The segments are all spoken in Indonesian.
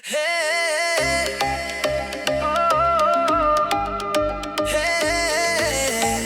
Hey, hey,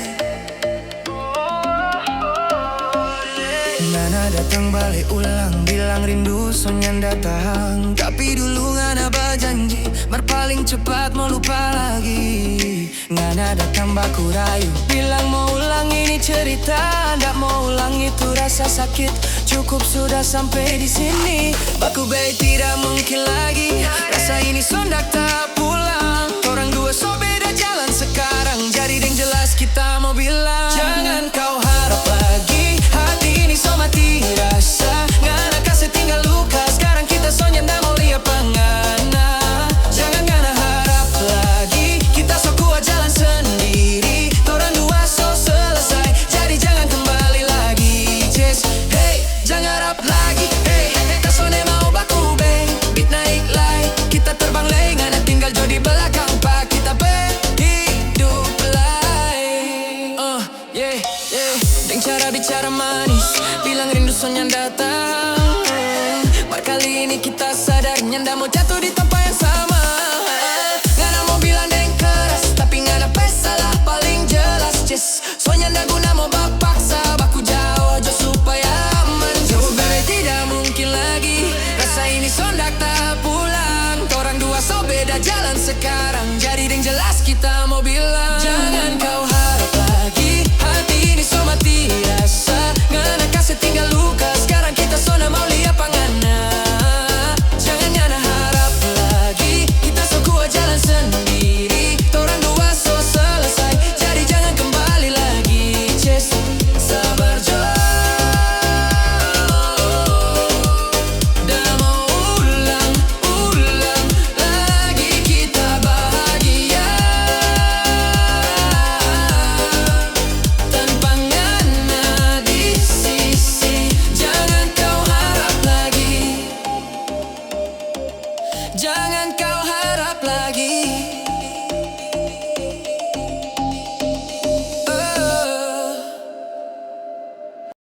Nana datang balik ulang, bilang rindu sonyan datang. Tapi dulu Ngana berjanji, berpaling cepat mau lupa lagi. Ngana datang baku rayu, bilang mau ulang ini cerita, ndak mau ulang itu rasa sakit. Cukup sudah sampai di sini. Baku baik tidak mungkin lagi. Rasa ini sondak tak pulang. Orang dua so beda jalan sekarang. Jadi yang jelas kita mau bilang, jangan kau harap lagi. Hati ini so mati rasa. Ngana kasih tinggal luka. Sekarang kita sonyan dah mau lihat pangana. Jangan Ngana harap lagi. Kita so kuat jalan sendiri. Orang dua so selesai. Jadi jangan kembali lagi. Just hey, jangan harap lagi. Hey, kita sone mau baku bang. Beat naik like. Kita terbang lay. Ngana tinggal jo di belakang pak. Kita berhidup lay. Yeah, yeah. Dengan cara bicara manis, bilang rindu sonyan datang. Kali ini kita sadar nyanda mau jatuh di tempat yang sama. Ngana mau bilang deng keras, tapi Ngana pesalah paling jelas. Just soalnya ndak guna mau bakpaksa. Baku jauh aja supaya aman. Jauh bebe tidak mungkin lagi. Rasa ini sondak tak pulang. Orang dua so beda jalan sekarang. Jadi deng jelas kita